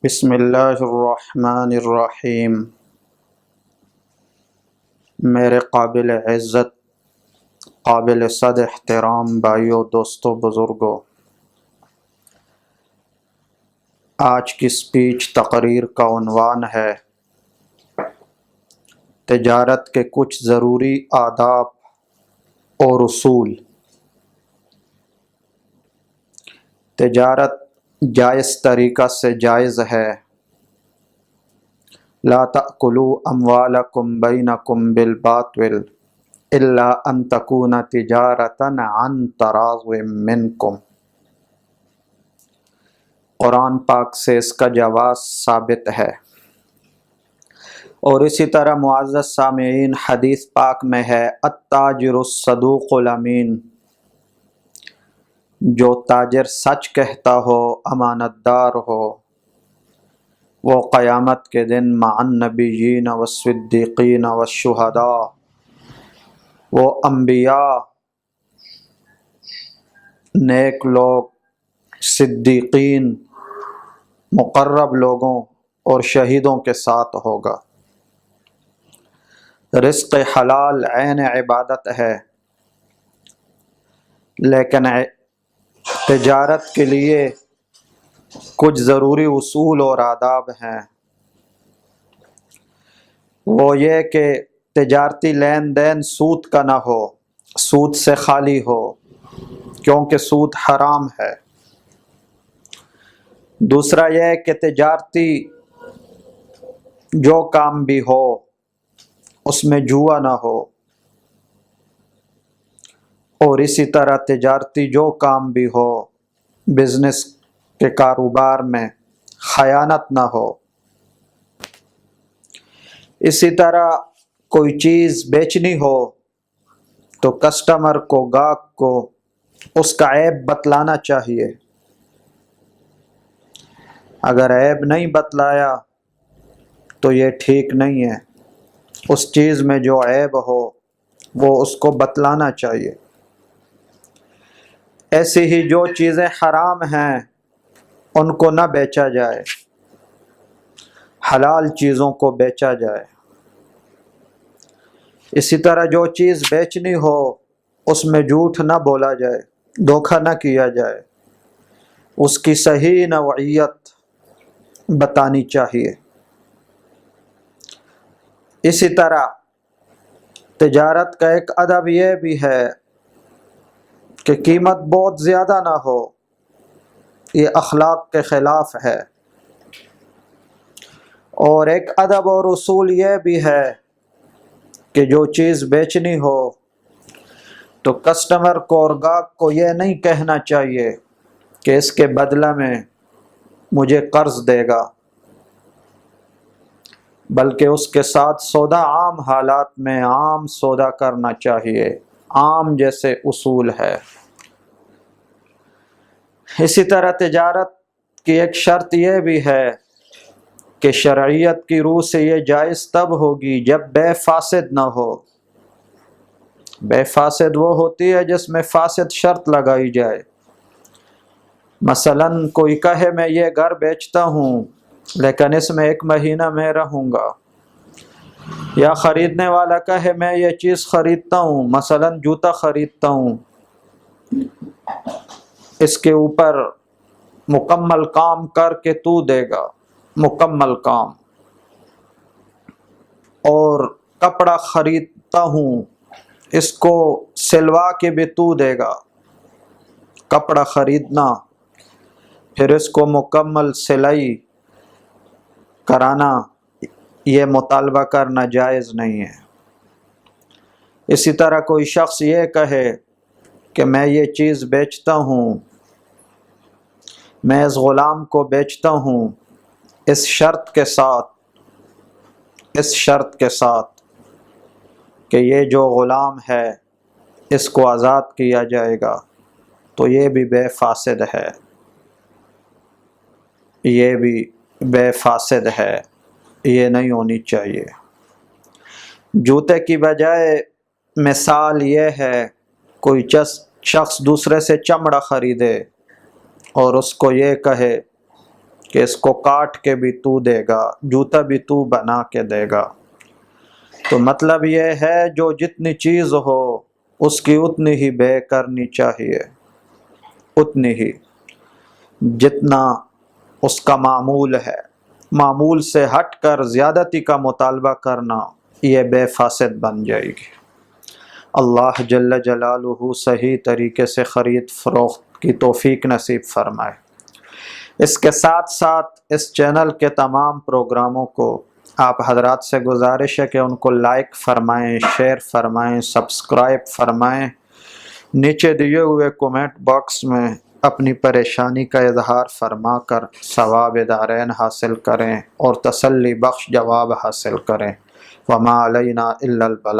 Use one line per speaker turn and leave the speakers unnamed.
بسم اللہ الرحمن الرحیم۔ میرے قابل عزت، قابل صد احترام بھائیوں، دوستوں، بزرگوں، آج کی اسپیچ تقریر کا عنوان ہے تجارت کے کچھ ضروری آداب اور اصول۔ تجارت جائز طریقہ سے جائز ہے۔ لا تأکلوا اموالکم بینکم بالباطل الا ان تکون تجارۃ عن تراض منکم۔ قرآن پاک سے اس کا جواز ثابت ہے، اور اسی طرح معزز سامعین حدیث پاک میں ہے التاجر الصدوق الامین، جو تاجر سچ کہتا ہو، امانت دار ہو، وہ قیامت کے دن مع النبیین والصدیقین والشہداء، وہ انبیاء، نیک لوگ، صدیقین، مقرب لوگوں اور شہیدوں کے ساتھ ہوگا۔ رزق حلال عین عبادت ہے، لیکن تجارت کے لیے کچھ ضروری اصول اور آداب ہیں۔ وہ یہ کہ تجارتی لین دین سود کا نہ ہو، سود سے خالی ہو، کیونکہ سود حرام ہے۔ دوسرا یہ کہ تجارتی جو کام بھی ہو اس میں جوا نہ ہو، اور اسی طرح تجارتی جو کام بھی ہو، بزنس کے کاروبار میں خیانت نہ ہو۔ اسی طرح کوئی چیز بیچنی ہو تو کسٹمر کو، گاہک کو اس کا عیب بتلانا چاہیے۔ اگر عیب نہیں بتلایا تو یہ ٹھیک نہیں ہے۔ اس چیز میں جو عیب ہو وہ اس کو بتلانا چاہیے۔ ایسی ہی جو چیزیں حرام ہیں ان کو نہ بیچا جائے، حلال چیزوں کو بیچا جائے۔ اسی طرح جو چیز بیچنی ہو اس میں جھوٹ نہ بولا جائے، دھوکہ نہ کیا جائے، اس کی صحیح نوعیت بتانی چاہیے۔ اسی طرح تجارت کا ایک ادب یہ بھی ہے کہ قیمت بہت زیادہ نہ ہو، یہ اخلاق کے خلاف ہے۔ اور ایک ادب اور اصول یہ بھی ہے کہ جو چیز بیچنی ہو تو کسٹمر کو اور گاہک کو یہ نہیں کہنا چاہیے کہ اس کے بدلہ میں مجھے قرض دے گا، بلکہ اس کے ساتھ سودا عام حالات میں عام سودا کرنا چاہیے، عام جیسے اصول ہے۔ اسی طرح تجارت کی ایک شرط یہ بھی ہے کہ شرعیت کی روح سے یہ جائز تب ہوگی جب بے فاسد نہ ہو۔ بے فاسد وہ ہوتی ہے جس میں فاسد شرط لگائی جائے۔ مثلاً کوئی کہے میں یہ گھر بیچتا ہوں لیکن اس میں 1 مہینہ میں رہوں گا، یا خریدنے والا کہے میں یہ چیز خریدتا ہوں، مثلاً جوتا خریدتا ہوں، اس کے اوپر مکمل کام کر کے تو دے گا، مکمل کام، اور کپڑا خریدتا ہوں، اس کو سلوا کے بھی تو دے گا۔ کپڑا خریدنا پھر اس کو مکمل سلائی کرانا، یہ مطالبہ کرنا جائز نہیں ہے۔ اسی طرح کوئی شخص یہ کہے کہ میں یہ چیز بیچتا ہوں، میں اس غلام کو بیچتا ہوں اس شرط کے ساتھ کہ یہ جو غلام ہے اس کو آزاد کیا جائے گا، تو یہ بھی بے فاسد ہے، یہ بھی بے فاسد ہے، یہ نہیں ہونی چاہیے۔ جوتے کی بجائے مثال یہ ہے کوئی شخص دوسرے سے چمڑا خریدے اور اس کو یہ کہے کہ اس کو کاٹ کے بھی تو دے گا، جوتا بھی تو بنا کے دے گا۔ تو مطلب یہ ہے جو جتنی چیز ہو اس کی اتنی ہی بے کرنی چاہیے، اتنی ہی جتنا اس کا معمول ہے۔ معمول سے ہٹ کر زیادتی کا مطالبہ کرنا یہ بے فاسد بن جائے گی۔ اللہ جل جلالہ صحیح طریقے سے خرید فروخت کی توفیق نصیب فرمائے۔ اس کے ساتھ ساتھ اس چینل کے تمام پروگراموں کو آپ حضرات سے گزارش ہے کہ ان کو لائک فرمائیں، شیئر فرمائیں، سبسکرائب فرمائیں۔ نیچے دیے ہوئے کومنٹ باکس میں اپنی پریشانی کا اظہار فرما کر ثواب دارین حاصل کریں اور تسلی بخش جواب حاصل کریں۔ وما علینا الا البلاغ۔